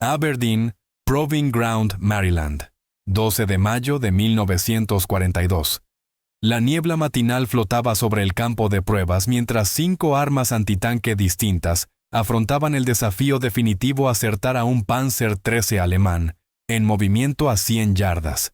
Aberdeen, Proving Ground, Maryland, 12 de mayo de 1942. La niebla matinal flotaba sobre el campo de pruebas mientras 5 armas antitanque distintas afrontaban el desafío definitivo a acertar a un Panzer XIII alemán, en movimiento a 100 yardas.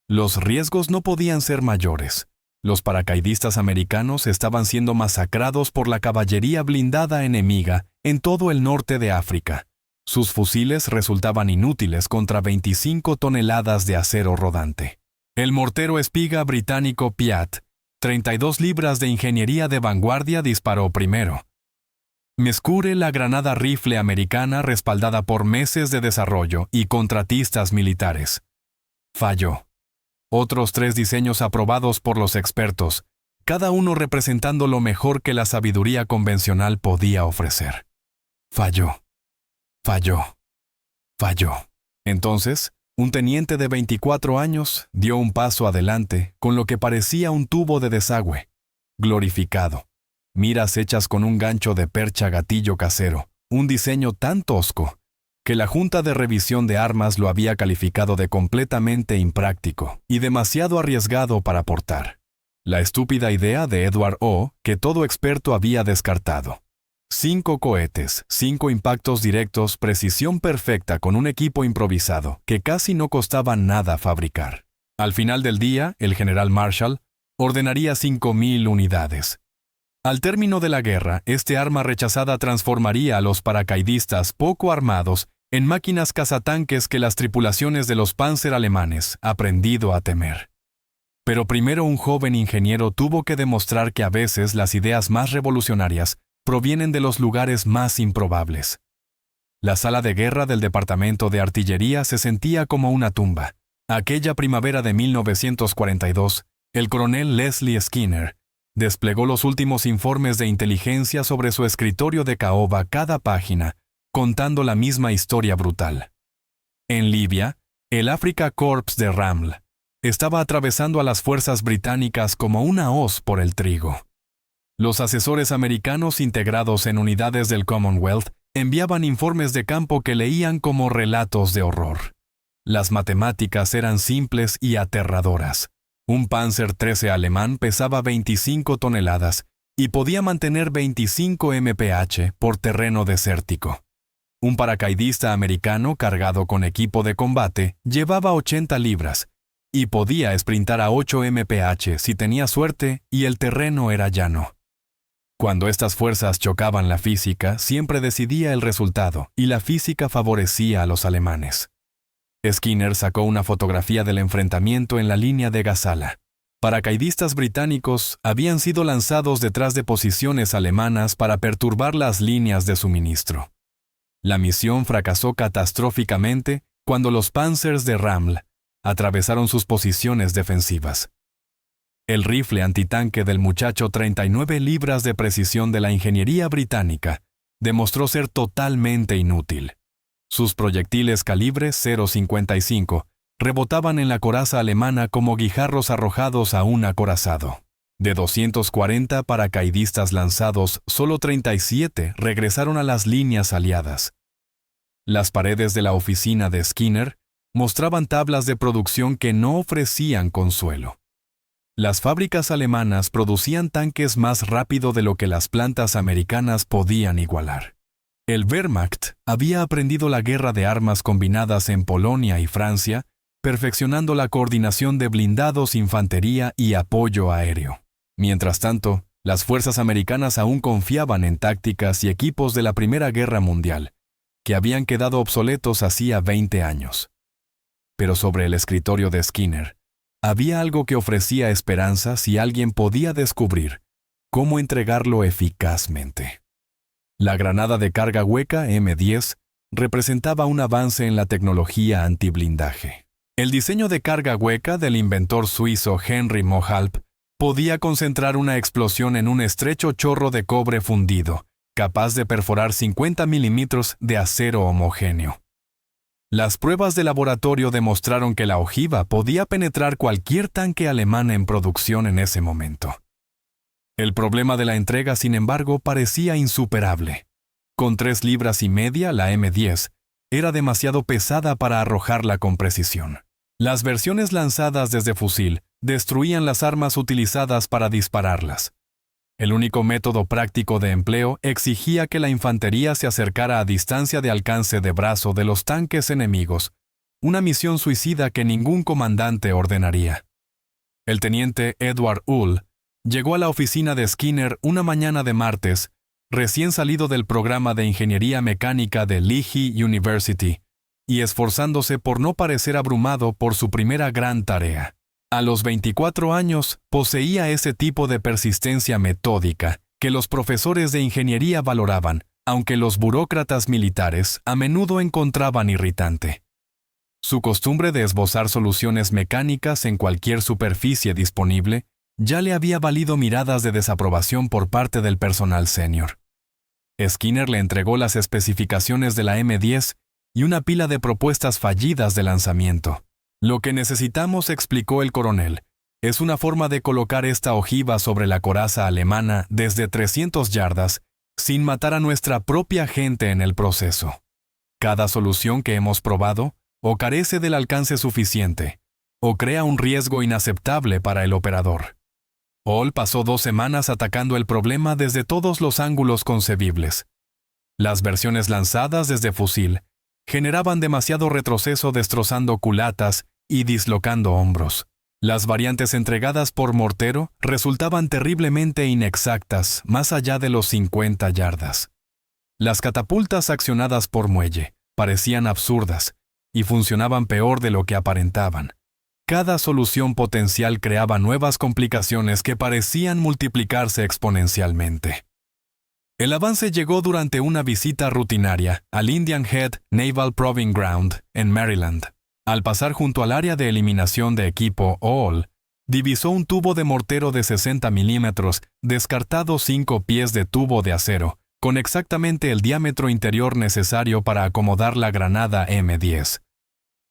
Los riesgos no podían ser mayores. Los paracaidistas americanos estaban siendo masacrados por la caballería blindada enemiga en todo el norte de África. Sus fusiles resultaban inútiles contra 25 toneladas de acero rodante. El mortero espiga británico Piat, 32 libras de ingeniería de vanguardia, disparó primero. Mescure, la granada rifle americana respaldada por meses de desarrollo y contratistas militares, falló. Otros 3 diseños aprobados por los expertos, cada uno representando lo mejor que la sabiduría convencional podía ofrecer. Falló. Entonces, un teniente de 24 años dio un paso adelante con lo que parecía un tubo de desagüe, glorificado. Miras hechas con un gancho de percha gatillo casero, un diseño tan tosco que la Junta de Revisión de Armas lo había calificado de completamente impráctico y demasiado arriesgado para portar. La estúpida idea de Edward O., que todo experto había descartado. 5 cohetes, 5 impactos directos, precisión perfecta con un equipo improvisado que casi no costaba nada fabricar. Al final del día, el general Marshall ordenaría 5,000 unidades. Al término de la guerra, este arma rechazada transformaría a los paracaidistas poco armados en máquinas cazatanques que las tripulaciones de los Panzer alemanes aprendido a temer. Pero primero un joven ingeniero tuvo que demostrar que a veces las ideas más revolucionarias provienen de los lugares más improbables. La sala de guerra del Departamento de Artillería se sentía como una tumba. Aquella primavera de 1942, el coronel Leslie Skinner desplegó los últimos informes de inteligencia sobre su escritorio de caoba, cada página, contando la misma historia brutal. En Libia, el Afrika Korps de Raml estaba atravesando a las fuerzas británicas como una hoz por el trigo. Los asesores americanos integrados en unidades del Commonwealth enviaban informes de campo que leían como relatos de horror. Las matemáticas eran simples y aterradoras. Un Panzer XIII alemán pesaba 25 toneladas y podía mantener 25 mph por terreno desértico. Un paracaidista americano cargado con equipo de combate llevaba 80 libras y podía sprintar a 8 mph si tenía suerte y el terreno era llano. Cuando estas fuerzas chocaban, la física siempre decidía el resultado y la física favorecía a los alemanes. Skinner sacó una fotografía del enfrentamiento en la línea de Gazala. Paracaidistas británicos habían sido lanzados detrás de posiciones alemanas para perturbar las líneas de suministro. La misión fracasó catastróficamente cuando los Panzers de Raml atravesaron sus posiciones defensivas. El rifle antitanque del muchacho, 39 libras de precisión de la ingeniería británica, demostró ser totalmente inútil. Sus proyectiles calibre .55 rebotaban en la coraza alemana como guijarros arrojados a un acorazado. De 240 paracaidistas lanzados, solo 37 regresaron a las líneas aliadas. Las paredes de la oficina de Skinner mostraban tablas de producción que no ofrecían consuelo. Las fábricas alemanas producían tanques más rápido de lo que las plantas americanas podían igualar. El Wehrmacht había aprendido la guerra de armas combinadas en Polonia y Francia, perfeccionando la coordinación de blindados, infantería y apoyo aéreo. Mientras tanto, las fuerzas americanas aún confiaban en tácticas y equipos de la Primera Guerra Mundial, que habían quedado obsoletos hacía 20 años. Pero sobre el escritorio de Skinner, había algo que ofrecía esperanza si alguien podía descubrir cómo entregarlo eficazmente. La granada de carga hueca M10 representaba un avance en la tecnología antiblindaje. El diseño de carga hueca del inventor suizo Henry Mohalp podía concentrar una explosión en un estrecho chorro de cobre fundido, capaz de perforar 50 milímetros de acero homogéneo. Las pruebas de laboratorio demostraron que la ojiva podía penetrar cualquier tanque alemán en producción en ese momento. El problema de la entrega, sin embargo, parecía insuperable. Con 3,5 libras la M10 era demasiado pesada para arrojarla con precisión. Las versiones lanzadas desde fusil destruían las armas utilizadas para dispararlas. El único método práctico de empleo exigía que la infantería se acercara a distancia de alcance de brazo de los tanques enemigos, una misión suicida que ningún comandante ordenaría. El teniente Edward Hull llegó a la oficina de Skinner una mañana de martes, recién salido del programa de ingeniería mecánica de Lehigh University, y esforzándose por no parecer abrumado por su primera gran tarea. A los 24 años poseía ese tipo de persistencia metódica que los profesores de ingeniería valoraban, aunque los burócratas militares a menudo encontraban irritante. Su costumbre de esbozar soluciones mecánicas en cualquier superficie disponible ya le había valido miradas de desaprobación por parte del personal senior. Skinner le entregó las especificaciones de la M10 y una pila de propuestas fallidas de lanzamiento. Lo que necesitamos, explicó el coronel, es una forma de colocar esta ojiva sobre la coraza alemana desde 300 yardas sin matar a nuestra propia gente en el proceso. Cada solución que hemos probado o carece del alcance suficiente, o crea un riesgo inaceptable para el operador. Hall pasó 2 semanas atacando el problema desde todos los ángulos concebibles. Las versiones lanzadas desde fusil generaban demasiado retroceso destrozando culatas y dislocando hombros. Las variantes entregadas por mortero resultaban terriblemente inexactas más allá de los 50 yardas. Las catapultas accionadas por muelle parecían absurdas y funcionaban peor de lo que aparentaban. Cada solución potencial creaba nuevas complicaciones que parecían multiplicarse exponencialmente. El avance llegó durante una visita rutinaria al Indian Head Naval Proving Ground en Maryland. Al pasar junto al área de eliminación de equipo Hall, divisó un tubo de mortero de 60 milímetros descartado 5 pies de tubo de acero, con exactamente el diámetro interior necesario para acomodar la granada M10.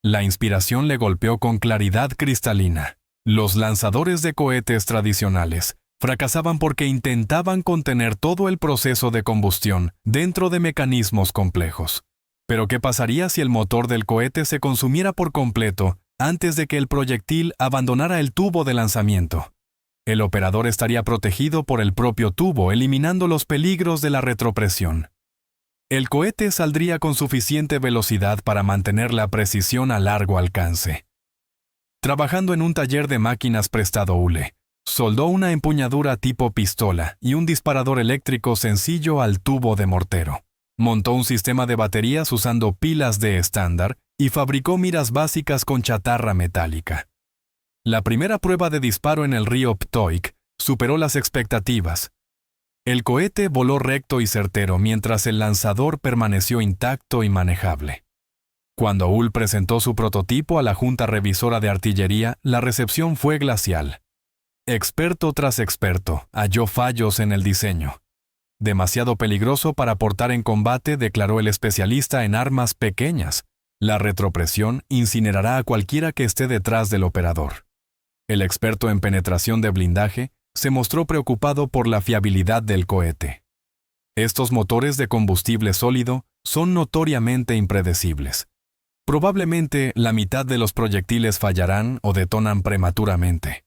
La inspiración le golpeó con claridad cristalina. Los lanzadores de cohetes tradicionales fracasaban porque intentaban contener todo el proceso de combustión dentro de mecanismos complejos. Pero ¿qué pasaría si el motor del cohete se consumiera por completo antes de que el proyectil abandonara el tubo de lanzamiento? El operador estaría protegido por el propio tubo, eliminando los peligros de la retropresión. El cohete saldría con suficiente velocidad para mantener la precisión a largo alcance. Trabajando en un taller de máquinas prestado Hule, soldó una empuñadura tipo pistola y un disparador eléctrico sencillo al tubo de mortero. Montó un sistema de baterías usando pilas de estándar y fabricó miras básicas con chatarra metálica. La primera prueba de disparo en el río Ptoik superó las expectativas. El cohete voló recto y certero mientras el lanzador permaneció intacto y manejable. Cuando Hull presentó su prototipo a la Junta Revisora de Artillería, la recepción fue glacial. Experto tras experto halló fallos en el diseño. Demasiado peligroso para portar en combate, declaró el especialista en armas pequeñas. La retropresión incinerará a cualquiera que esté detrás del operador. El experto en penetración de blindaje se mostró preocupado por la fiabilidad del cohete. Estos motores de combustible sólido son notoriamente impredecibles. Probablemente la mitad de los proyectiles fallarán o detonan prematuramente.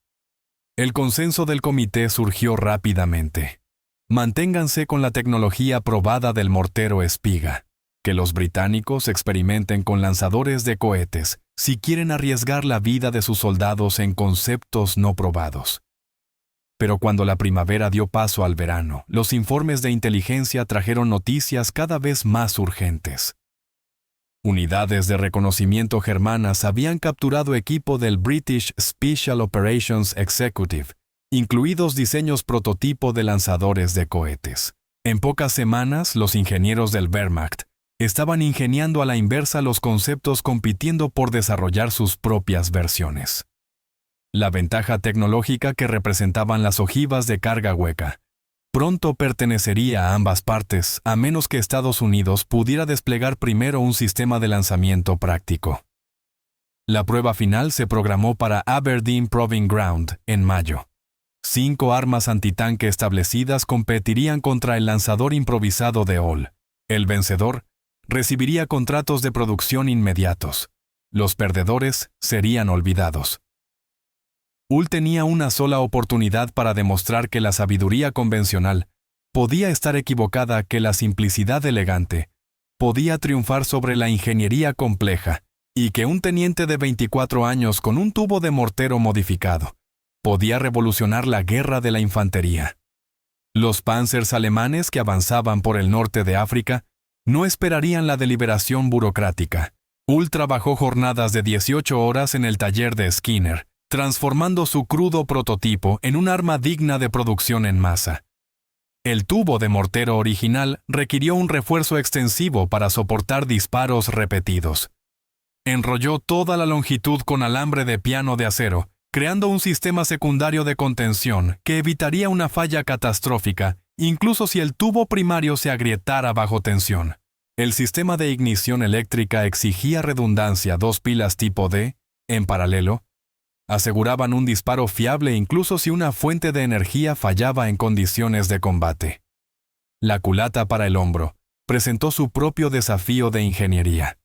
El consenso del comité surgió rápidamente. Manténganse con la tecnología probada del mortero espiga. Que los británicos experimenten con lanzadores de cohetes si quieren arriesgar la vida de sus soldados en conceptos no probados. Pero cuando la primavera dio paso al verano, los informes de inteligencia trajeron noticias cada vez más urgentes. Unidades de reconocimiento germanas habían capturado equipo del British Special Operations Executive, incluidos diseños prototipo de lanzadores de cohetes. En pocas semanas, los ingenieros del Wehrmacht estaban ingeniando a la inversa los conceptos, compitiendo por desarrollar sus propias versiones. La ventaja tecnológica que representaban las ojivas de carga hueca pronto pertenecería a ambas partes, a menos que Estados Unidos pudiera desplegar primero un sistema de lanzamiento práctico. La prueba final se programó para Aberdeen Proving Ground en mayo. 5 armas antitanque establecidas competirían contra el lanzador improvisado de Hall. El vencedor recibiría contratos de producción inmediatos. Los perdedores serían olvidados. Hull tenía una sola oportunidad para demostrar que la sabiduría convencional podía estar equivocada, que la simplicidad elegante podía triunfar sobre la ingeniería compleja, y que un teniente de 24 años con un tubo de mortero modificado podía revolucionar la guerra de la infantería. Los panzers alemanes que avanzaban por el norte de África no esperarían la deliberación burocrática. Hull trabajó jornadas de 18 horas en el taller de Skinner, transformando su crudo prototipo en un arma digna de producción en masa. El tubo de mortero original requirió un refuerzo extensivo para soportar disparos repetidos. Enrolló toda la longitud con alambre de piano de acero, creando un sistema secundario de contención que evitaría una falla catastrófica, incluso si el tubo primario se agrietara bajo tensión. El sistema de ignición eléctrica exigía redundancia. 2 pilas tipo D, en paralelo, aseguraban un disparo fiable incluso si una fuente de energía fallaba en condiciones de combate. La culata para el hombro presentó su propio desafío de ingeniería.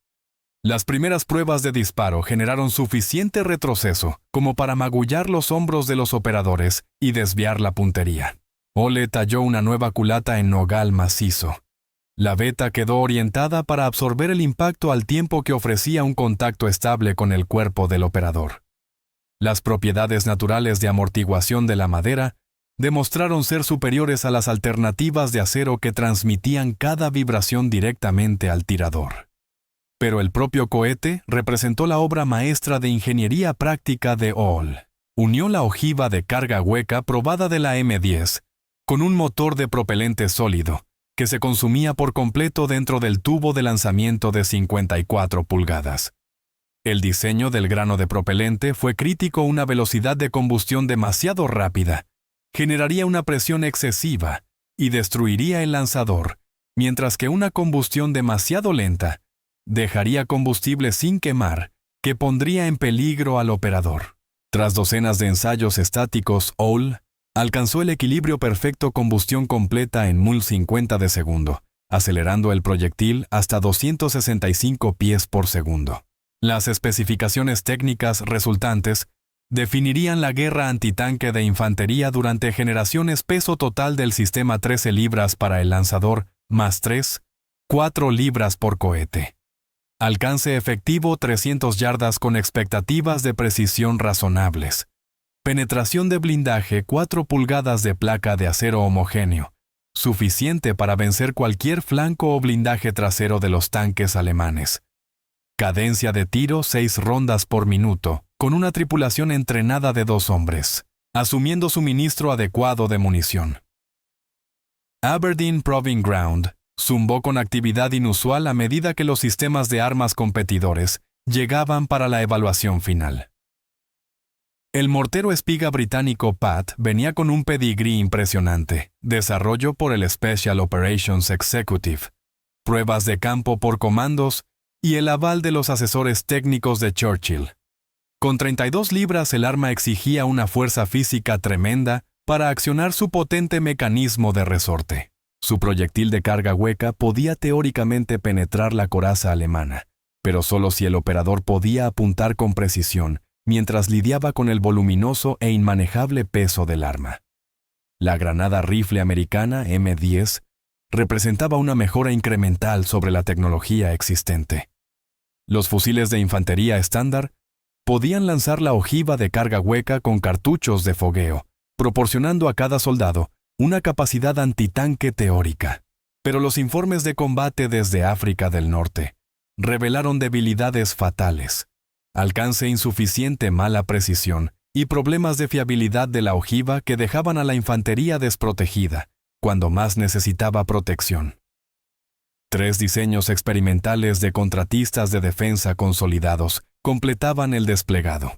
Las primeras pruebas de disparo generaron suficiente retroceso como para magullar los hombros de los operadores y desviar la puntería. Ole talló una nueva culata en nogal macizo. La veta quedó orientada para absorber el impacto al tiempo que ofrecía un contacto estable con el cuerpo del operador. Las propiedades naturales de amortiguación de la madera demostraron ser superiores a las alternativas de acero que transmitían cada vibración directamente al tirador. Pero el propio cohete representó la obra maestra de ingeniería práctica de Hull. Unió la ojiva de carga hueca probada de la M10 con un motor de propelente sólido que se consumía por completo dentro del tubo de lanzamiento de 54 pulgadas. El diseño del grano de propelente fue crítico. Una velocidad de combustión demasiado rápida generaría una presión excesiva y destruiría el lanzador, mientras que una combustión demasiado lenta dejaría combustible sin quemar, que pondría en peligro al operador. Tras docenas de ensayos estáticos, Hull alcanzó el equilibrio perfecto: combustión completa en 0,50 de segundo, acelerando el proyectil hasta 265 pies por segundo. Las especificaciones técnicas resultantes definirían la guerra antitanque de infantería durante generaciones. Peso total del sistema: 13 libras para el lanzador, más 4 libras por cohete. Alcance efectivo: 300 yardas con expectativas de precisión razonables. Penetración de blindaje: 4 pulgadas de placa de acero homogéneo, suficiente para vencer cualquier flanco o blindaje trasero de los tanques alemanes. Cadencia de tiro: 6 rondas por minuto, con una tripulación entrenada de 2 hombres, asumiendo suministro adecuado de munición. Aberdeen Proving Ground zumbó con actividad inusual a medida que los sistemas de armas competidores llegaban para la evaluación final. El mortero espiga británico Pat venía con un pedigrí impresionante: desarrollo por el Special Operations Executive, pruebas de campo por comandos y el aval de los asesores técnicos de Churchill. Con 32 libras el arma exigía una fuerza física tremenda para accionar su potente mecanismo de resorte. Su proyectil de carga hueca podía teóricamente penetrar la coraza alemana, pero solo si el operador podía apuntar con precisión mientras lidiaba con el voluminoso e inmanejable peso del arma. La granada rifle americana M10 representaba una mejora incremental sobre la tecnología existente. Los fusiles de infantería estándar podían lanzar la ojiva de carga hueca con cartuchos de fogueo, proporcionando a cada soldado una capacidad antitanque teórica. Pero los informes de combate desde África del Norte revelaron debilidades fatales: alcance insuficiente, mala precisión y problemas de fiabilidad de la ojiva que dejaban a la infantería desprotegida cuando más necesitaba protección. 3 diseños experimentales de contratistas de defensa consolidados completaban el desplegado.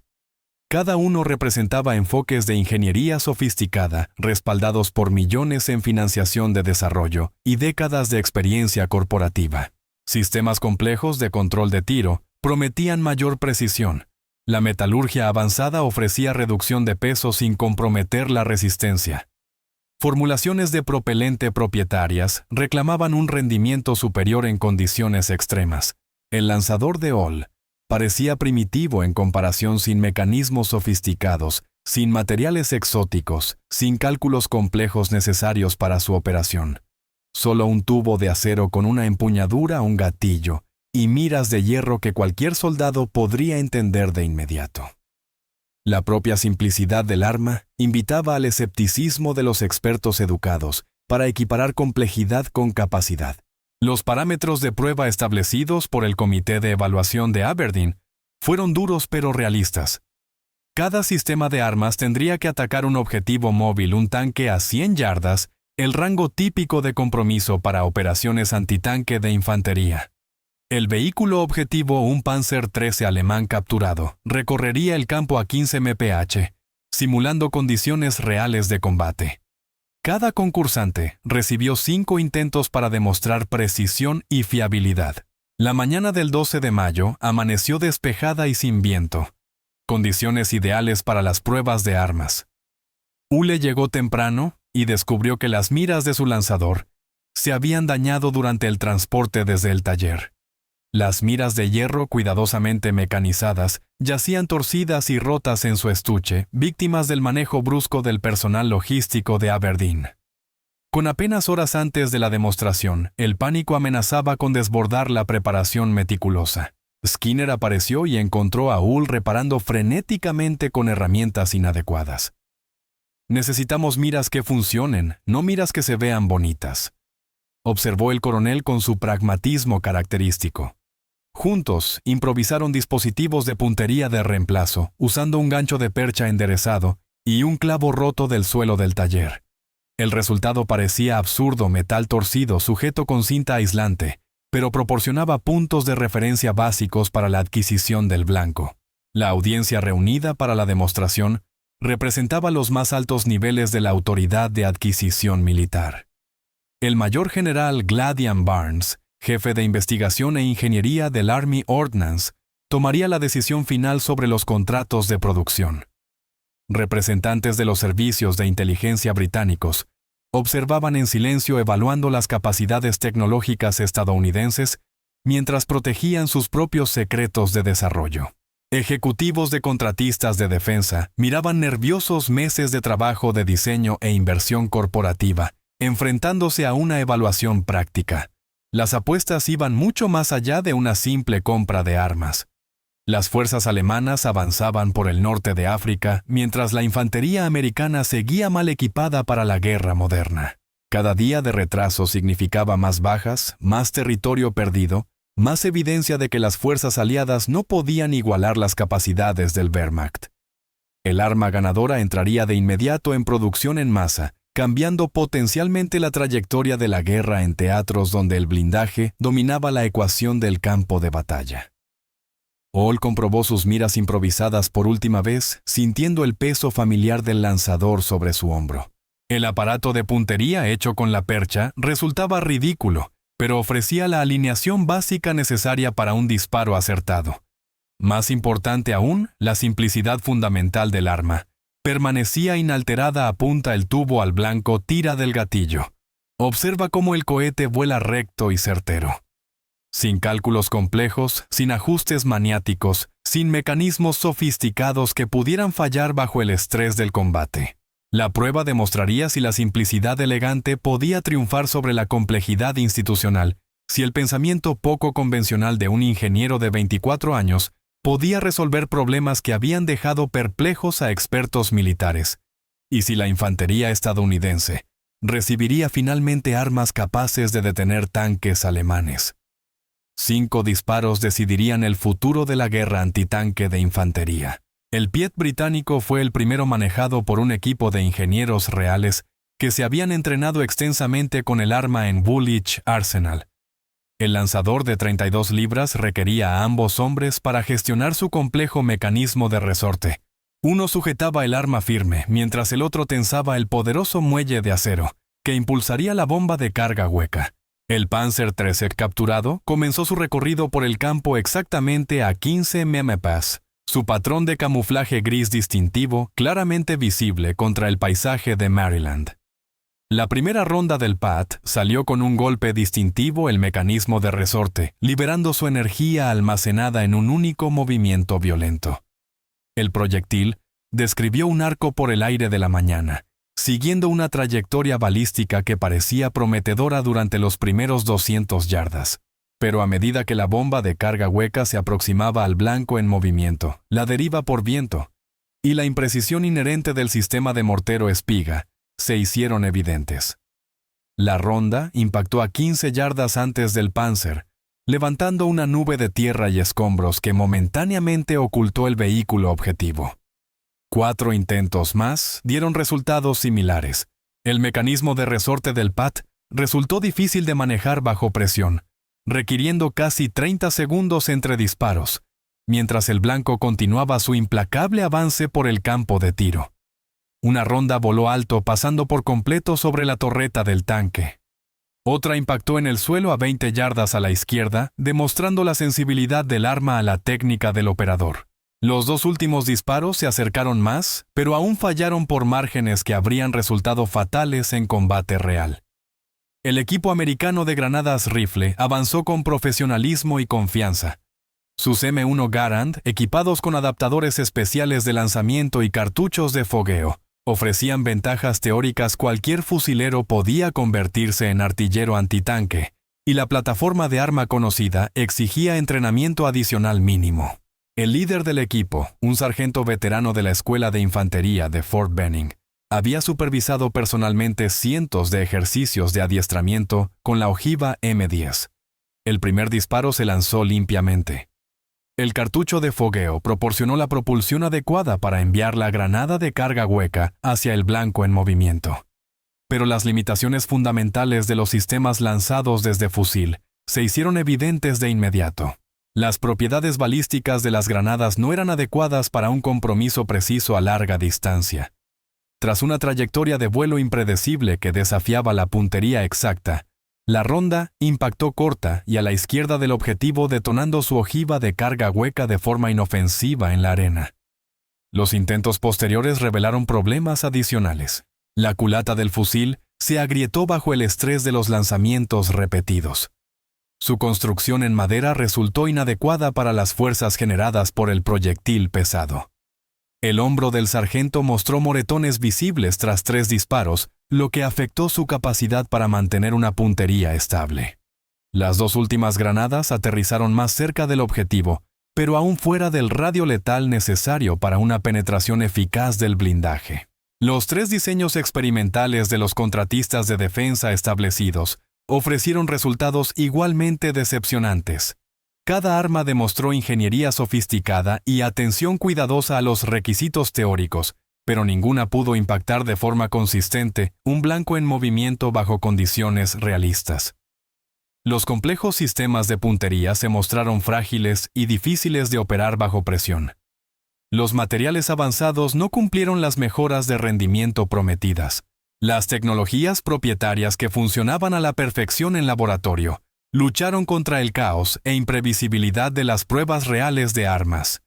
Cada uno representaba enfoques de ingeniería sofisticada respaldados por millones en financiación de desarrollo y décadas de experiencia corporativa. Sistemas complejos de control de tiro prometían mayor precisión. La metalurgia avanzada ofrecía reducción de peso sin comprometer la resistencia. formulaciones de propelente propietarias reclamaban un rendimiento superior en condiciones extremas. El lanzador de Hall parecía primitivo en comparación, sin mecanismos sofisticados, sin materiales exóticos, sin cálculos complejos necesarios para su operación. Solo un tubo de acero con una empuñadura, un gatillo y miras de hierro que cualquier soldado podría entender de inmediato. La propia simplicidad del arma invitaba al escepticismo de los expertos educados para equiparar complejidad con capacidad. Los parámetros de prueba establecidos por el Comité de Evaluación de Aberdeen fueron duros pero realistas. Cada sistema de armas tendría que atacar un objetivo móvil, un tanque a 100 yardas, el rango típico de compromiso para operaciones antitanque de infantería. El vehículo objetivo, un Panzer 13 alemán capturado, recorrería el campo a 15 mph, simulando condiciones reales de combate. Cada concursante recibió 5 intentos para demostrar precisión y fiabilidad. La mañana del 12 de mayo amaneció despejada y sin viento. Condiciones ideales para las pruebas de armas. Ule llegó temprano y descubrió que las miras de su lanzador se habían dañado durante el transporte desde el taller. Las miras de hierro cuidadosamente mecanizadas yacían torcidas y rotas en su estuche, víctimas del manejo brusco del personal logístico de Aberdeen. Con apenas horas antes de la demostración, el pánico amenazaba con desbordar la preparación meticulosa. Skinner apareció y encontró a Hull reparando frenéticamente con herramientas inadecuadas. Necesitamos miras que funcionen, no miras que se vean bonitas, observó el coronel con su pragmatismo característico. Juntos, improvisaron dispositivos de puntería de reemplazo, usando un gancho de percha enderezado y un clavo roto del suelo del taller. El resultado parecía absurdo: metal torcido sujeto con cinta aislante, pero proporcionaba puntos de referencia básicos para la adquisición del blanco. La audiencia reunida para la demostración representaba los más altos niveles de la autoridad de adquisición militar. El mayor general Gladian Barnes, jefe de investigación e ingeniería del Army Ordnance, tomaría la decisión final sobre los contratos de producción. Representantes de los servicios de inteligencia británicos observaban en silencio, evaluando las capacidades tecnológicas estadounidenses mientras protegían sus propios secretos de desarrollo. Ejecutivos de contratistas de defensa miraban nerviosos meses de trabajo de diseño e inversión corporativa, enfrentándose a una evaluación práctica. Las apuestas iban mucho más allá de una simple compra de armas. Las fuerzas alemanas avanzaban por el norte de África, mientras la infantería americana seguía mal equipada para la guerra moderna. Cada día de retraso significaba más bajas, más territorio perdido, más evidencia de que las fuerzas aliadas no podían igualar las capacidades del Wehrmacht. El arma ganadora entraría de inmediato en producción en masa, cambiando potencialmente la trayectoria de la guerra en teatros donde el blindaje dominaba la ecuación del campo de batalla. Hall comprobó sus miras improvisadas por última vez, sintiendo el peso familiar del lanzador sobre su hombro. El aparato de puntería hecho con la percha resultaba ridículo, pero ofrecía la alineación básica necesaria para un disparo acertado. Más importante aún, la simplicidad fundamental del arma. Permanecía inalterada: apunta el tubo al blanco, tira del gatillo. Observa cómo el cohete vuela recto y certero. Sin cálculos complejos, sin ajustes maniáticos, sin mecanismos sofisticados que pudieran fallar bajo el estrés del combate. La prueba demostraría si la simplicidad elegante podía triunfar sobre la complejidad institucional, si el pensamiento poco convencional de un ingeniero de 24 años podía resolver problemas que habían dejado perplejos a expertos militares, y si la infantería estadounidense recibiría finalmente armas capaces de detener tanques alemanes. 5 disparos decidirían el futuro de la guerra antitanque de infantería. El Piet británico fue el primero manejado por un equipo de ingenieros reales que se habían entrenado extensamente con el arma en Woolwich Arsenal. El lanzador de 32 libras requería a ambos hombres para gestionar su complejo mecanismo de resorte. Uno sujetaba el arma firme, mientras el otro tensaba el poderoso muelle de acero, que impulsaría la bomba de carga hueca. El Panzer 13 capturado comenzó su recorrido por el campo exactamente a 15 mph. Su patrón de camuflaje gris distintivo claramente visible contra el paisaje de Maryland. La primera ronda del PAT salió con un golpe distintivo el mecanismo de resorte, liberando su energía almacenada en un único movimiento violento. El proyectil describió un arco por el aire de la mañana, siguiendo una trayectoria balística que parecía prometedora durante los primeros 200 yardas. Pero a medida que la bomba de carga hueca se aproximaba al blanco en movimiento, la deriva por viento y la imprecisión inherente del sistema de mortero espiga se hicieron evidentes. La ronda impactó a 15 yardas antes del Panzer, levantando una nube de tierra y escombros que momentáneamente ocultó el vehículo objetivo. 4 intentos más dieron resultados similares. El mecanismo de resorte del PAT resultó difícil de manejar bajo presión, requiriendo casi 30 segundos entre disparos, mientras el blanco continuaba su implacable avance por el campo de tiro. Una ronda voló alto pasando por completo sobre la torreta del tanque. Otra impactó en el suelo a 20 yardas a la izquierda, demostrando la sensibilidad del arma a la técnica del operador. Los 2 últimos disparos se acercaron más, pero aún fallaron por márgenes que habrían resultado fatales en combate real. El equipo americano de granadas rifle avanzó con profesionalismo y confianza. Sus M1 Garand, equipados con adaptadores especiales de lanzamiento y cartuchos de fogueo, ofrecían ventajas teóricas. Cualquier fusilero podía convertirse en artillero antitanque, y la plataforma de arma conocida exigía entrenamiento adicional mínimo. El líder del equipo, un sargento veterano de la Escuela de Infantería de Fort Benning, había supervisado personalmente cientos de ejercicios de adiestramiento con la ojiva M10. El primer disparo se lanzó limpiamente. El cartucho de fogueo proporcionó la propulsión adecuada para enviar la granada de carga hueca hacia el blanco en movimiento. Pero las limitaciones fundamentales de los sistemas lanzados desde fusil se hicieron evidentes de inmediato. Las propiedades balísticas de las granadas no eran adecuadas para un compromiso preciso a larga distancia. Tras una trayectoria de vuelo impredecible que desafiaba la puntería exacta, la ronda impactó corta y a la izquierda del objetivo, detonando su ojiva de carga hueca de forma inofensiva en la arena. Los intentos posteriores revelaron problemas adicionales. La culata del fusil se agrietó bajo el estrés de los lanzamientos repetidos. Su construcción en madera resultó inadecuada para las fuerzas generadas por el proyectil pesado. El hombro del sargento mostró moretones visibles tras 3 disparos, lo que afectó su capacidad para mantener una puntería estable. Las 2 últimas granadas aterrizaron más cerca del objetivo, pero aún fuera del radio letal necesario para una penetración eficaz del blindaje. Los 3 diseños experimentales de los contratistas de defensa establecidos ofrecieron resultados igualmente decepcionantes. Cada arma demostró ingeniería sofisticada y atención cuidadosa a los requisitos teóricos, pero ninguna pudo impactar de forma consistente un blanco en movimiento bajo condiciones realistas. Los complejos sistemas de puntería se mostraron frágiles y difíciles de operar bajo presión. Los materiales avanzados no cumplieron las mejoras de rendimiento prometidas. Las tecnologías propietarias que funcionaban a la perfección en laboratorio lucharon contra el caos e imprevisibilidad de las pruebas reales de armas.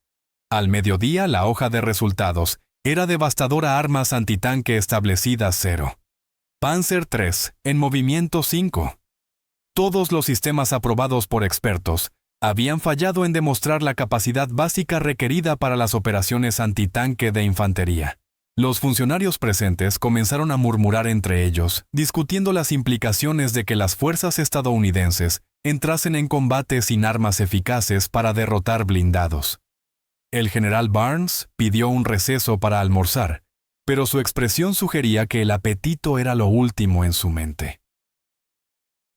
Al mediodía, la hoja de resultados era devastadora: armas antitanque establecidas 0. Panzer III, en movimiento 5. Todos los sistemas aprobados por expertos habían fallado en demostrar la capacidad básica requerida para las operaciones antitanque de infantería. Los funcionarios presentes comenzaron a murmurar entre ellos, discutiendo las implicaciones de que las fuerzas estadounidenses entrasen en combate sin armas eficaces para derrotar blindados. El general Barnes pidió un receso para almorzar, pero su expresión sugería que el apetito era lo último en su mente.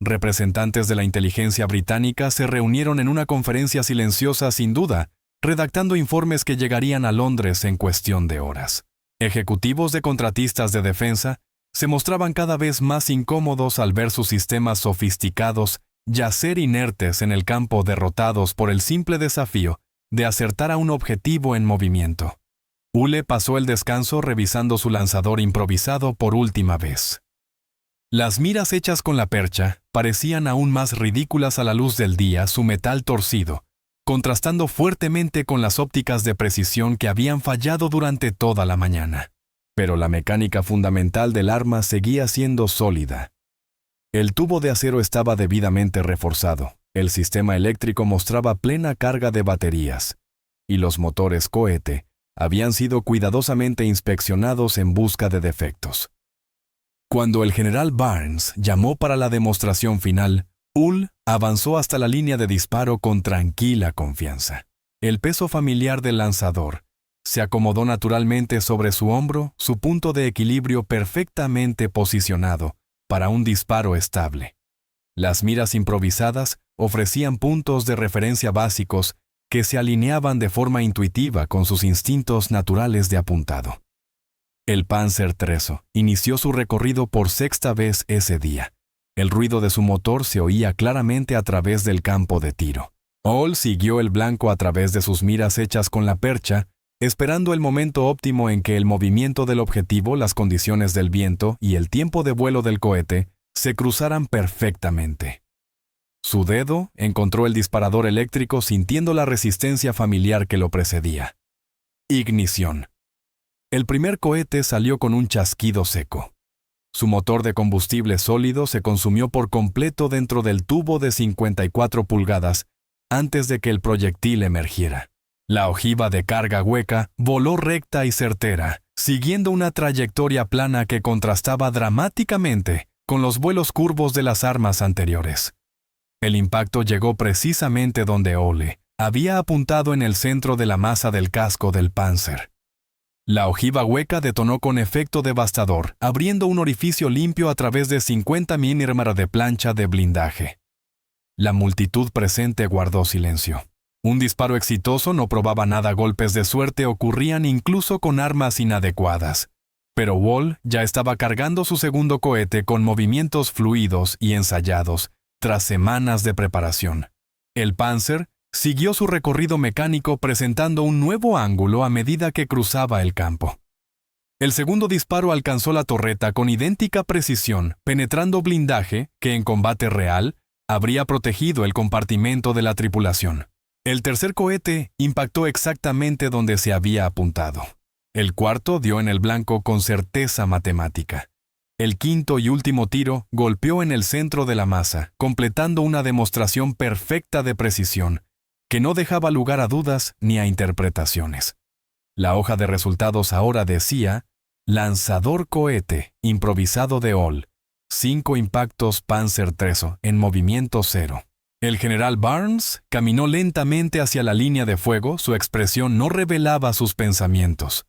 Representantes de la inteligencia británica se reunieron en una conferencia silenciosa sin duda, redactando informes que llegarían a Londres en cuestión de horas. Ejecutivos de contratistas de defensa se mostraban cada vez más incómodos al ver sus sistemas sofisticados yacer inertes en el campo, derrotados por el simple desafío de acertar a un objetivo en movimiento. Ule pasó el descanso revisando su lanzador improvisado por última vez. Las miras hechas con la percha parecían aún más ridículas a la luz del día, su metal torcido, contrastando fuertemente con las ópticas de precisión que habían fallado durante toda la mañana. pero la mecánica fundamental del arma seguía siendo sólida. El tubo de acero estaba debidamente reforzado, el sistema eléctrico mostraba plena carga de baterías, y los motores cohete habían sido cuidadosamente inspeccionados en busca de defectos. Cuando el general Barnes llamó para la demostración final, Hull avanzó hasta la línea de disparo con tranquila confianza. El peso familiar del lanzador se acomodó naturalmente sobre su hombro, su punto de equilibrio perfectamente posicionado para un disparo estable. Las miras improvisadas ofrecían puntos de referencia básicos que se alineaban de forma intuitiva con sus instintos naturales de apuntado. El Panzer III inició su recorrido por sexta vez ese día. El ruido de su motor se oía claramente a través del campo de tiro. Hull siguió el blanco a través de sus miras hechas con la percha, esperando el momento óptimo en que el movimiento del objetivo, las condiciones del viento y el tiempo de vuelo del cohete se cruzaran perfectamente. Su dedo encontró el disparador eléctrico sintiendo la resistencia familiar que lo precedía. Ignición. El primer cohete salió con un chasquido seco. Su motor de combustible sólido se consumió por completo dentro del tubo de 54 pulgadas antes de que el proyectil emergiera. La ojiva de carga hueca voló recta y certera, siguiendo una trayectoria plana que contrastaba dramáticamente con los vuelos curvos de las armas anteriores. El impacto llegó precisamente donde Ole había apuntado en el centro de la masa del casco del Panzer. La ojiva hueca detonó con efecto devastador, abriendo un orificio limpio a través de 50 milímetros de plancha de blindaje. La multitud presente guardó silencio. Un disparo exitoso no probaba nada, golpes de suerte ocurrían incluso con armas inadecuadas. Pero Hull ya estaba cargando su segundo cohete con movimientos fluidos y ensayados, tras semanas de preparación. El Panzer siguió su recorrido mecánico presentando un nuevo ángulo a medida que cruzaba el campo. El segundo disparo alcanzó la torreta con idéntica precisión, penetrando blindaje que en combate real habría protegido el compartimento de la tripulación. El tercer cohete impactó exactamente donde se había apuntado. El cuarto dio en el blanco con certeza matemática. El quinto y último tiro golpeó en el centro de la masa, completando una demostración perfecta de precisión, que no dejaba lugar a dudas ni a interpretaciones. La hoja de resultados ahora decía: lanzador cohete improvisado de Hull, 5 impactos Panzer III en movimiento cero. El general Barnes caminó lentamente hacia la línea de fuego, su expresión no revelaba sus pensamientos.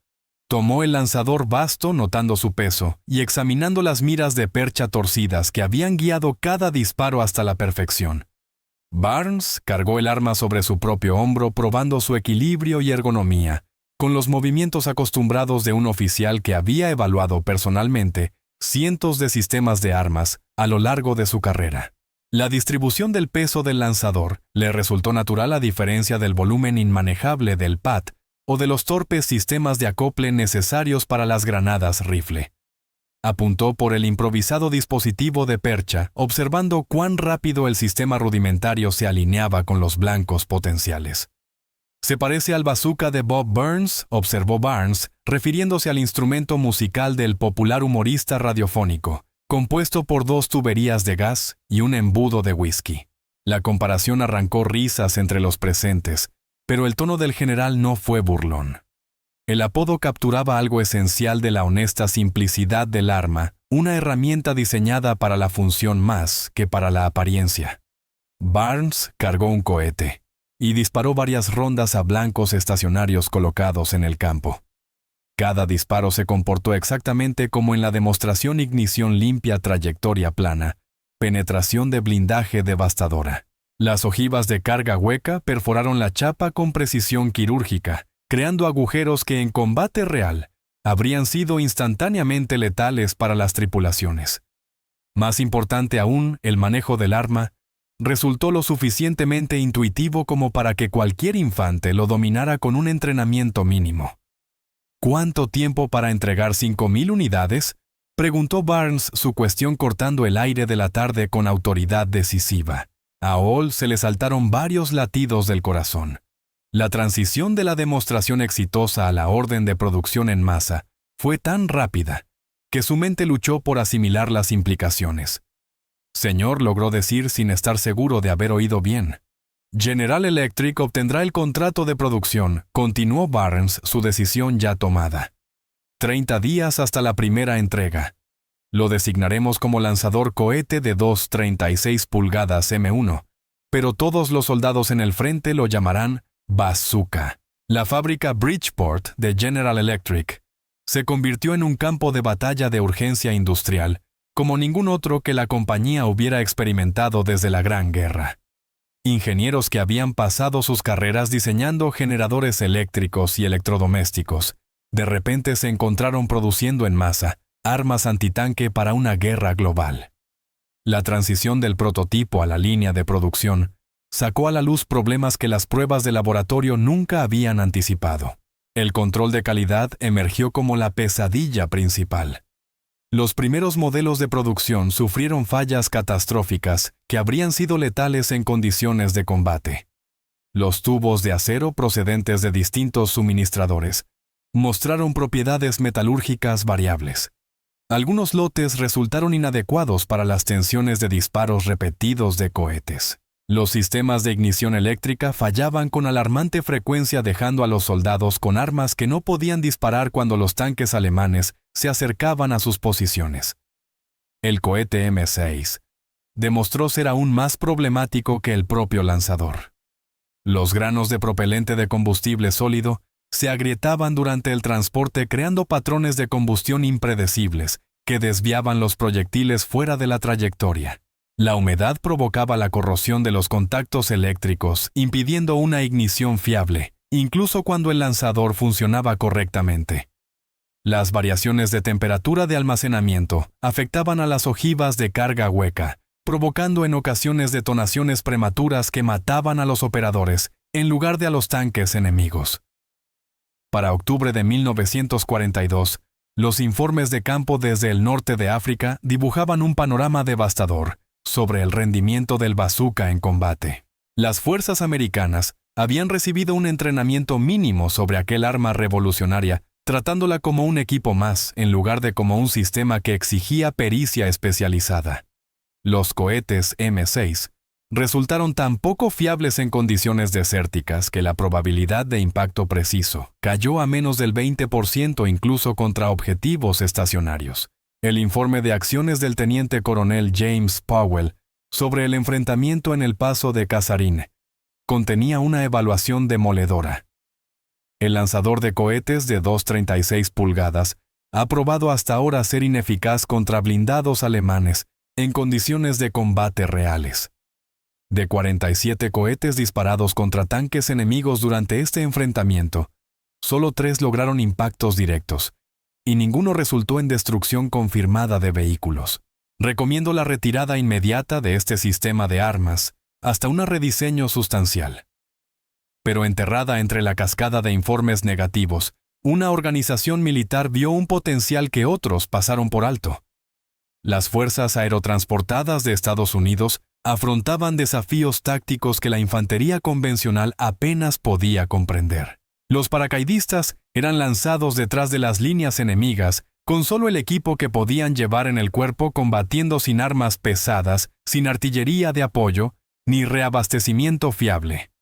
Tomó el lanzador vasto notando su peso y examinando las miras de percha torcidas que habían guiado cada disparo hasta la perfección. Barnes cargó el arma sobre su propio hombro probando su equilibrio y ergonomía, con los movimientos acostumbrados de un oficial que había evaluado personalmente cientos de sistemas de armas a lo largo de su carrera. La distribución del peso del lanzador le resultó natural a diferencia del volumen inmanejable del PAT o de los torpes sistemas de acople necesarios para las granadas rifle. Apuntó por el improvisado dispositivo de percha, observando cuán rápido el sistema rudimentario se alineaba con los blancos potenciales. «Se parece al bazooka de Bob Burns», observó Barnes, refiriéndose al instrumento musical del popular humorista radiofónico, compuesto por 2 tuberías de gas y un embudo de whisky. La comparación arrancó risas entre los presentes, pero el tono del general no fue burlón. El apodo capturaba algo esencial de la honesta simplicidad del arma, una herramienta diseñada para la función más que para la apariencia. Barnes cargó un cohete y disparó varias rondas a blancos estacionarios colocados en el campo. Cada disparo se comportó exactamente como en la demostración: ignición limpia, trayectoria plana, penetración de blindaje devastadora. Las ojivas de carga hueca perforaron la chapa con precisión quirúrgica, creando agujeros que en combate real habrían sido instantáneamente letales para las tripulaciones. Más importante aún, el manejo del arma resultó lo suficientemente intuitivo como para que cualquier infante lo dominara con un entrenamiento mínimo. «¿Cuánto tiempo para entregar 5.000 unidades?», preguntó Barnes, su cuestión cortando el aire de la tarde con autoridad decisiva. A Hull se le saltaron varios latidos del corazón. La transición de la demostración exitosa a la orden de producción en masa fue tan rápida que su mente luchó por asimilar las implicaciones. Señor, logró decir sin estar seguro de haber oído bien. General Electric obtendrá el contrato de producción, continuó Barnes su decisión ya tomada. 30 días hasta la primera entrega. Lo designaremos como lanzador cohete de 2,36 pulgadas M1, pero todos los soldados en el frente lo llamarán Bazooka. La fábrica Bridgeport de General Electric se convirtió en un campo de batalla de urgencia industrial, como ningún otro que la compañía hubiera experimentado desde la Gran Guerra. Ingenieros que habían pasado sus carreras diseñando generadores eléctricos y electrodomésticos, de repente se encontraron produciendo en masa armas antitanque para una guerra global. La transición del prototipo a la línea de producción sacó a la luz problemas que las pruebas de laboratorio nunca habían anticipado. El control de calidad emergió como la pesadilla principal. Los primeros modelos de producción sufrieron fallas catastróficas que habrían sido letales en condiciones de combate. Los tubos de acero procedentes de distintos suministradores mostraron propiedades metalúrgicas variables. Algunos lotes resultaron inadecuados para las tensiones de disparos repetidos de cohetes. Los sistemas de ignición eléctrica fallaban con alarmante frecuencia, dejando a los soldados con armas que no podían disparar cuando los tanques alemanes se acercaban a sus posiciones. El cohete M6 demostró ser aún más problemático que el propio lanzador. Los granos de propelente de combustible sólido se agrietaban durante el transporte, creando patrones de combustión impredecibles que desviaban los proyectiles fuera de la trayectoria. La humedad provocaba la corrosión de los contactos eléctricos, impidiendo una ignición fiable, incluso cuando el lanzador funcionaba correctamente. Las variaciones de temperatura de almacenamiento afectaban a las ojivas de carga hueca, provocando en ocasiones detonaciones prematuras que mataban a los operadores en lugar de a los tanques enemigos. Para octubre de 1942, los informes de campo desde el norte de África dibujaban un panorama devastador sobre el rendimiento del bazooka en combate. Las fuerzas americanas habían recibido un entrenamiento mínimo sobre aquel arma revolucionaria, tratándola como un equipo más en lugar de como un sistema que exigía pericia especializada. Los cohetes M6 resultaron tan poco fiables en condiciones desérticas que la probabilidad de impacto preciso cayó a menos del 20% incluso contra objetivos estacionarios. El informe de acciones del teniente coronel James Powell sobre el enfrentamiento en el paso de Kasserine contenía una evaluación demoledora. El lanzador de cohetes de 2,36 pulgadas ha probado hasta ahora ser ineficaz contra blindados alemanes en condiciones de combate reales. De 47 cohetes disparados contra tanques enemigos durante este enfrentamiento, solo 3 lograron impactos directos, y ninguno resultó en destrucción confirmada de vehículos. Recomiendo la retirada inmediata de este sistema de armas, hasta un rediseño sustancial. Pero enterrada entre la cascada de informes negativos, una organización militar vio un potencial que otros pasaron por alto. Las fuerzas aerotransportadas de Estados Unidos afrontaban desafíos tácticos que la infantería convencional apenas podía comprender. Los paracaidistas eran lanzados detrás de las líneas enemigas con solo el equipo que podían llevar en el cuerpo, combatiendo sin armas pesadas, sin artillería de apoyo, ni reabastecimiento fiable.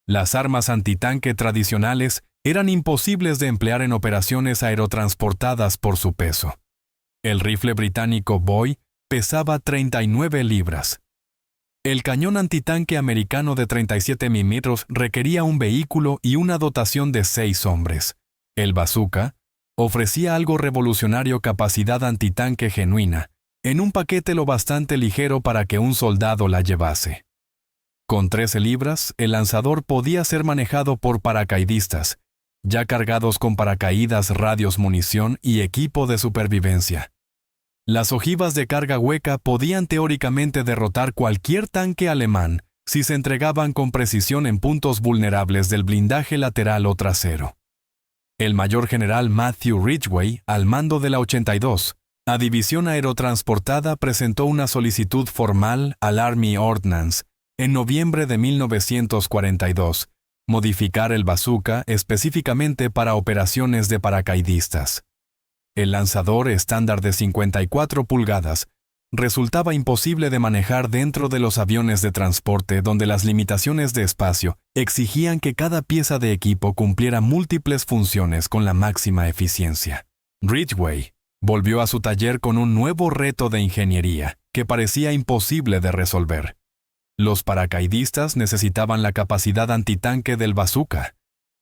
Las armas antitanque tradicionales eran imposibles de emplear en operaciones aerotransportadas por su peso. El rifle británico Boy pesaba 39 libras. El cañón antitanque americano de 37 milímetros requería un vehículo y una dotación de 6 hombres. El bazooka ofrecía algo revolucionario: capacidad antitanque genuina, en un paquete lo bastante ligero para que un soldado la llevase. Con 13 libras, el lanzador podía ser manejado por paracaidistas, ya cargados con paracaídas, radios, munición y equipo de supervivencia. Las ojivas de carga hueca podían teóricamente derrotar cualquier tanque alemán si se entregaban con precisión en puntos vulnerables del blindaje lateral o trasero. El mayor general Matthew Ridgway, al mando de la 82, a División Aerotransportada, presentó una solicitud formal al Army Ordnance en noviembre de 1942, modificar el bazooka específicamente para operaciones de paracaidistas. El lanzador estándar de 54 pulgadas resultaba imposible de manejar dentro de los aviones de transporte donde las limitaciones de espacio exigían que cada pieza de equipo cumpliera múltiples funciones con la máxima eficiencia. Ridgway volvió a su taller con un nuevo reto de ingeniería que parecía imposible de resolver. Los paracaidistas necesitaban la capacidad antitanque del bazooka,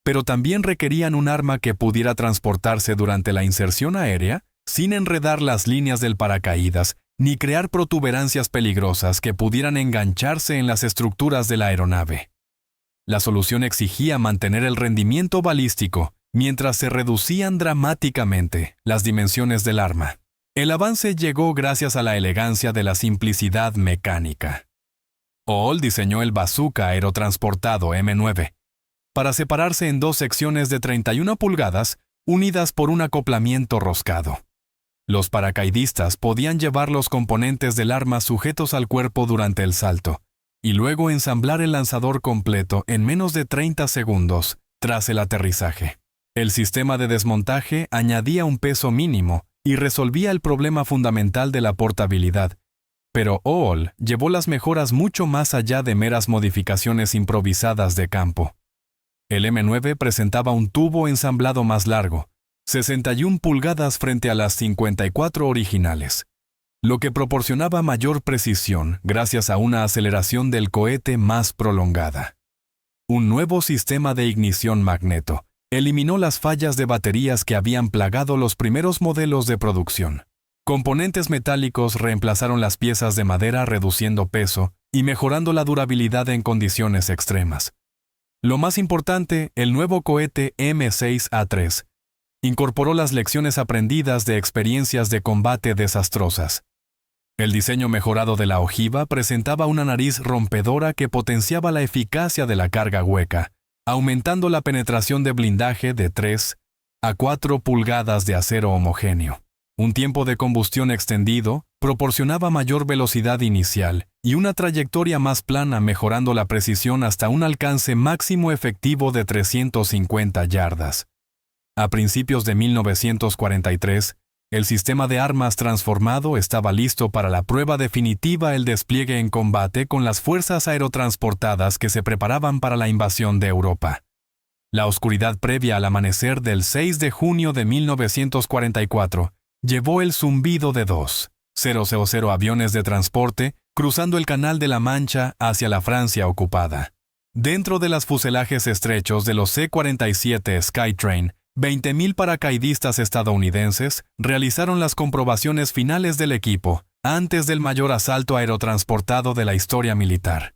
pero también requerían un arma que pudiera transportarse durante la inserción aérea sin enredar las líneas del paracaídas ni crear protuberancias peligrosas que pudieran engancharse en las estructuras de la aeronave. La solución exigía mantener el rendimiento balístico mientras se reducían dramáticamente las dimensiones del arma. El avance llegó gracias a la elegancia de la simplicidad mecánica. Hall diseñó el bazooka aerotransportado M9 para separarse en dos secciones de 31 pulgadas unidas por un acoplamiento roscado. Los paracaidistas podían llevar los componentes del arma sujetos al cuerpo durante el salto y luego ensamblar el lanzador completo en menos de 30 segundos tras el aterrizaje. El sistema de desmontaje añadía un peso mínimo y resolvía el problema fundamental de la portabilidad, pero Hall llevó las mejoras mucho más allá de meras modificaciones improvisadas de campo. El M9 presentaba un tubo ensamblado más largo, 61 pulgadas frente a las 54 originales, lo que proporcionaba mayor precisión gracias a una aceleración del cohete más prolongada. Un nuevo sistema de ignición magneto eliminó las fallas de baterías que habían plagado los primeros modelos de producción. Componentes metálicos reemplazaron las piezas de madera reduciendo peso y mejorando la durabilidad en condiciones extremas. Lo más importante, el nuevo cohete M6A3 incorporó las lecciones aprendidas de experiencias de combate desastrosas. El diseño mejorado de la ojiva presentaba una nariz rompedora que potenciaba la eficacia de la carga hueca, aumentando la penetración de blindaje de 3 a 4 pulgadas de acero homogéneo. Un tiempo de combustión extendido proporcionaba mayor velocidad inicial y una trayectoria más plana, mejorando la precisión hasta un alcance máximo efectivo de 350 yardas. A principios de 1943, el sistema de armas transformado estaba listo para la prueba definitiva, el despliegue en combate con las fuerzas aerotransportadas que se preparaban para la invasión de Europa. La oscuridad previa al amanecer del 6 de junio de 1944 llevó el zumbido de 2,000 aviones de transporte cruzando el Canal de la Mancha hacia la Francia ocupada. Dentro de los fuselajes estrechos de los C-47 Skytrain, 20.000 paracaidistas estadounidenses realizaron las comprobaciones finales del equipo antes del mayor asalto aerotransportado de la historia militar.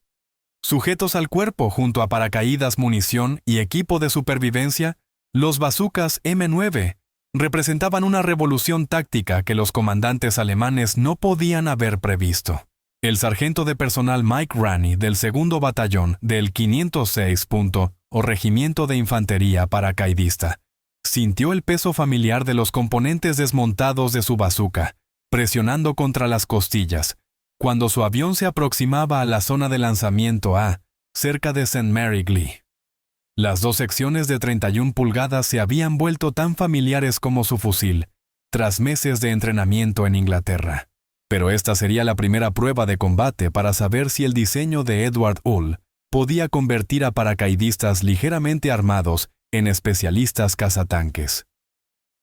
Sujetos al cuerpo junto a paracaídas, munición y equipo de supervivencia, los bazookas M9 representaban una revolución táctica que los comandantes alemanes no podían haber previsto. El sargento de personal Mike Ranney del 2º Batallón del 506 o Regimiento de Infantería Paracaidista sintió el peso familiar de los componentes desmontados de su bazooka, presionando contra las costillas, cuando su avión se aproximaba a la zona de lanzamiento A, cerca de St. Mary Glee. Las dos secciones de 31 pulgadas se habían vuelto tan familiares como su fusil, tras meses de entrenamiento en Inglaterra. Pero esta sería la primera prueba de combate para saber si el diseño de Edward Hull podía convertir a paracaidistas ligeramente armados en especialistas cazatanques.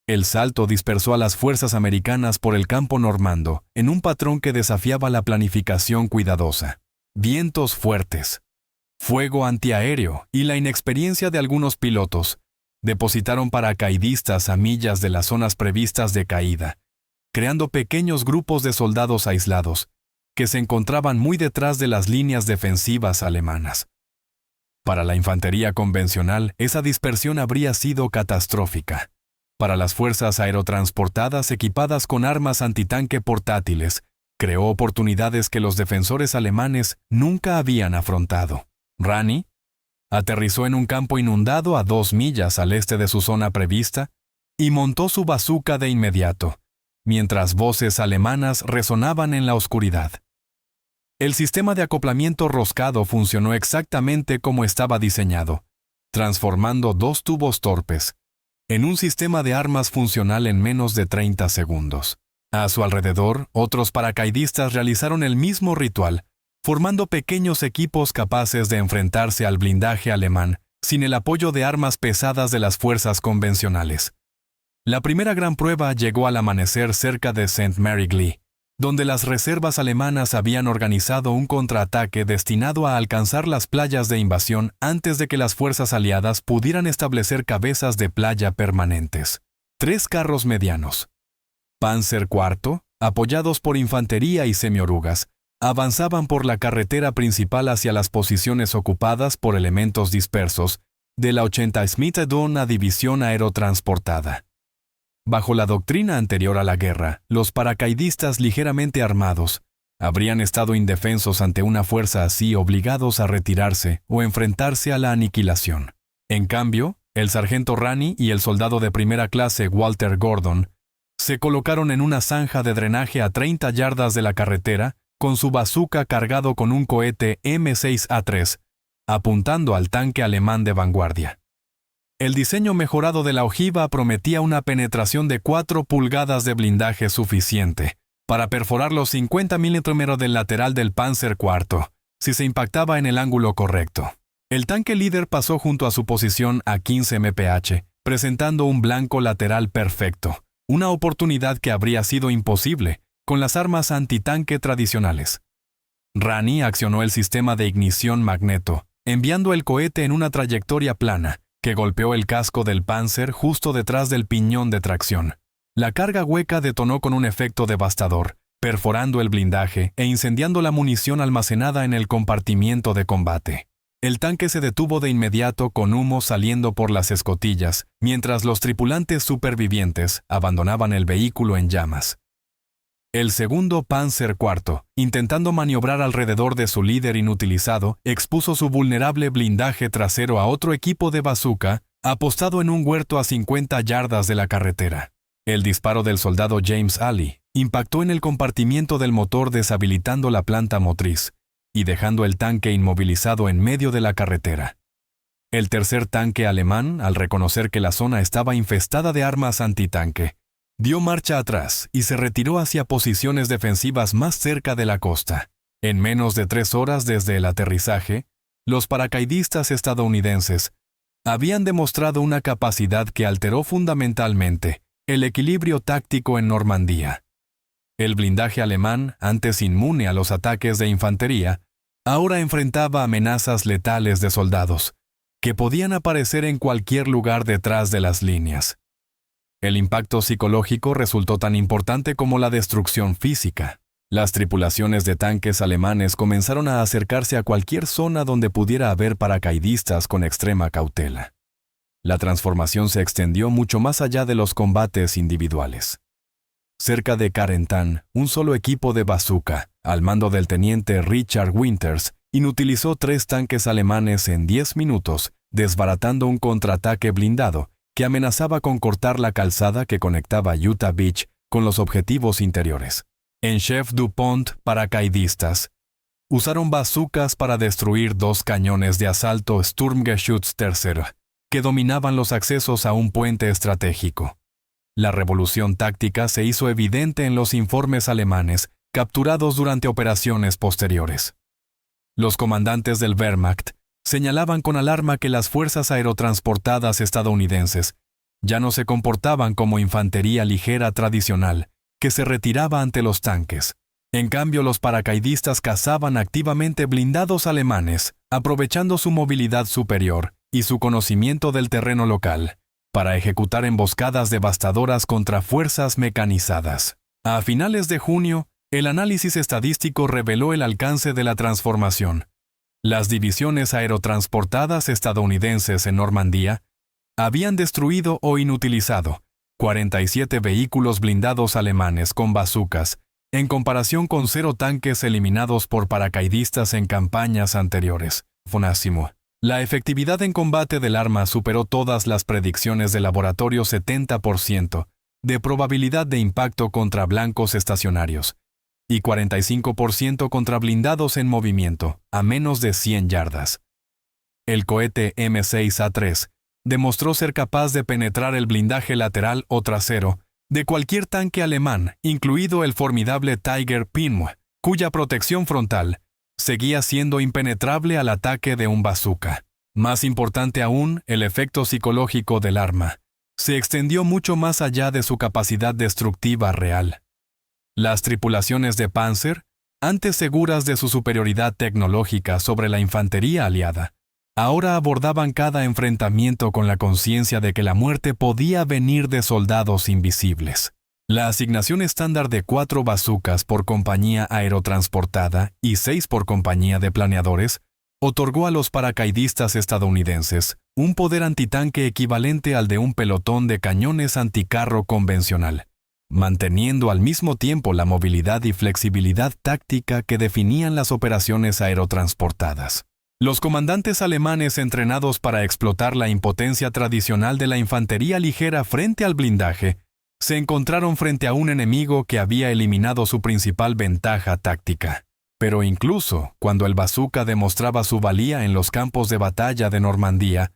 El salto dispersó a las fuerzas americanas por el campo normando en un patrón que desafiaba la planificación cuidadosa. Vientos fuertes, fuego antiaéreo y la inexperiencia de algunos pilotos depositaron paracaidistas a millas de las zonas previstas de caída, creando pequeños grupos de soldados aislados que se encontraban muy detrás de las líneas defensivas alemanas. Para la infantería convencional, esa dispersión habría sido catastrófica. Para las fuerzas aerotransportadas equipadas con armas antitanque portátiles, creó oportunidades que los defensores alemanes nunca habían afrontado. Ranney aterrizó en un campo inundado a 2 millas al este de su zona prevista y montó su bazooka de inmediato, mientras voces alemanas resonaban en la oscuridad. El sistema de acoplamiento roscado funcionó exactamente como estaba diseñado, transformando 2 tubos torpes en un sistema de armas funcional en menos de 30 segundos. A su alrededor, otros paracaidistas realizaron el mismo ritual, formando pequeños equipos capaces de enfrentarse al blindaje alemán sin el apoyo de armas pesadas de las fuerzas convencionales. La primera gran prueba llegó al amanecer cerca de St. Mary Glee, donde las reservas alemanas habían organizado un contraataque destinado a alcanzar las playas de invasión antes de que las fuerzas aliadas pudieran establecer cabezas de playa permanentes. 3 carros medianos, Panzer IV, apoyados por infantería y semiorugas, avanzaban por la carretera principal hacia las posiciones ocupadas por elementos dispersos de la 80 Smith-Dona División Aerotransportada. Bajo la doctrina anterior a la guerra, los paracaidistas ligeramente armados habrían estado indefensos ante una fuerza así, obligados a retirarse o enfrentarse a la aniquilación. En cambio, el sargento Rani y el soldado de primera clase Walter Gordon se colocaron en una zanja de drenaje a 30 yardas de la carretera con su bazooka cargado con un cohete M6A3, apuntando al tanque alemán de vanguardia. El diseño mejorado de la ojiva prometía una penetración de 4 pulgadas de blindaje suficiente para perforar los 50 milímetros del lateral del Panzer IV, si se impactaba en el ángulo correcto. El tanque líder pasó junto a su posición a 15 mph, presentando un blanco lateral perfecto, una oportunidad que habría sido imposible con las armas antitanque tradicionales. Rani accionó el sistema de ignición magneto, enviando el cohete en una trayectoria plana, que golpeó el casco del Panzer justo detrás del piñón de tracción. La carga hueca detonó con un efecto devastador, perforando el blindaje e incendiando la munición almacenada en el compartimiento de combate. El tanque se detuvo de inmediato con humo saliendo por las escotillas, mientras los tripulantes supervivientes abandonaban el vehículo en llamas. El segundo Panzer IV, intentando maniobrar alrededor de su líder inutilizado, expuso su vulnerable blindaje trasero a otro equipo de bazooka, apostado en un huerto a 50 yardas de la carretera. El disparo del soldado James Alley impactó en el compartimiento del motor, deshabilitando la planta motriz y dejando el tanque inmovilizado en medio de la carretera. El tercer tanque alemán, al reconocer que la zona estaba infestada de armas antitanque, dio marcha atrás y se retiró hacia posiciones defensivas más cerca de la costa. En menos de 3 horas desde el aterrizaje, los paracaidistas estadounidenses habían demostrado una capacidad que alteró fundamentalmente el equilibrio táctico en Normandía. El blindaje alemán, antes inmune a los ataques de infantería, ahora enfrentaba amenazas letales de soldados, que podían aparecer en cualquier lugar detrás de las líneas. El impacto psicológico resultó tan importante como la destrucción física. Las tripulaciones de tanques alemanes comenzaron a acercarse a cualquier zona donde pudiera haber paracaidistas con extrema cautela. La transformación se extendió mucho más allá de los combates individuales. Cerca de Carentan, un solo equipo de bazooka, al mando del teniente Richard Winters, inutilizó 3 tanques alemanes en 10 minutos, desbaratando un contraataque blindado que amenazaba con cortar la calzada que conectaba Utah Beach con los objetivos interiores. En Chef DuPont, paracaidistas usaron bazookas para destruir 2 cañones de asalto Sturmgeschütz III, que dominaban los accesos a un puente estratégico. La revolución táctica se hizo evidente en los informes alemanes capturados durante operaciones posteriores. Los comandantes del Wehrmacht señalaban con alarma que las fuerzas aerotransportadas estadounidenses ya no se comportaban como infantería ligera tradicional, que se retiraba ante los tanques. En cambio, los paracaidistas cazaban activamente blindados alemanes, aprovechando su movilidad superior y su conocimiento del terreno local, para ejecutar emboscadas devastadoras contra fuerzas mecanizadas. A finales de junio, el análisis estadístico reveló el alcance de la transformación. Las divisiones aerotransportadas estadounidenses en Normandía habían destruido o inutilizado 47 vehículos blindados alemanes con bazucas, en comparación con 0 tanques eliminados por paracaidistas en campañas anteriores. Fonásimo. La efectividad en combate del arma superó todas las predicciones de laboratorio: 70% de probabilidad de impacto contra blancos estacionarios y 45% contra blindados en movimiento, a menos de 100 yardas. El cohete M6A3 demostró ser capaz de penetrar el blindaje lateral o trasero de cualquier tanque alemán, incluido el formidable Tiger Pym, cuya protección frontal seguía siendo impenetrable al ataque de un bazooka. Más importante aún, el efecto psicológico del arma se extendió mucho más allá de su capacidad destructiva real. Las tripulaciones de Panzer, antes seguras de su superioridad tecnológica sobre la infantería aliada, ahora abordaban cada enfrentamiento con la conciencia de que la muerte podía venir de soldados invisibles. La asignación estándar de 4 bazucas por compañía aerotransportada y 6 por compañía de planeadores otorgó a los paracaidistas estadounidenses un poder antitanque equivalente al de un pelotón de cañones anticarro convencional, manteniendo al mismo tiempo la movilidad y flexibilidad táctica que definían las operaciones aerotransportadas. Los comandantes alemanes entrenados para explotar la impotencia tradicional de la infantería ligera frente al blindaje se encontraron frente a un enemigo que había eliminado su principal ventaja táctica. Pero incluso cuando el bazooka demostraba su valía en los campos de batalla de Normandía,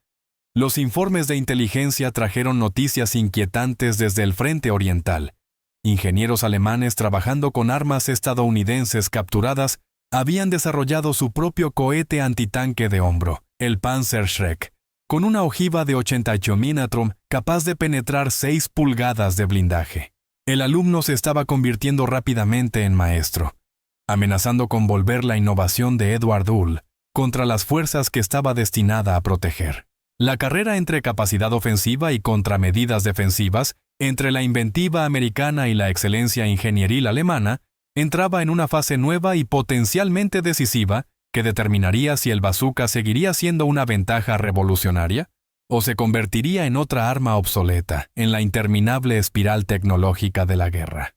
los informes de inteligencia trajeron noticias inquietantes desde el frente oriental. Ingenieros alemanes trabajando con armas estadounidenses capturadas habían desarrollado su propio cohete antitanque de hombro, el Panzerschreck, con una ojiva de 88 mm capaz de penetrar 6 pulgadas de blindaje. El alumno se estaba convirtiendo rápidamente en maestro, amenazando con volver la innovación de Edward Hull contra las fuerzas que estaba destinada a proteger. La carrera entre capacidad ofensiva y contramedidas defensivas, entre la inventiva americana y la excelencia ingenieril alemana, entraba en una fase nueva y potencialmente decisiva que determinaría si el bazooka seguiría siendo una ventaja revolucionaria o se convertiría en otra arma obsoleta en la interminable espiral tecnológica de la guerra.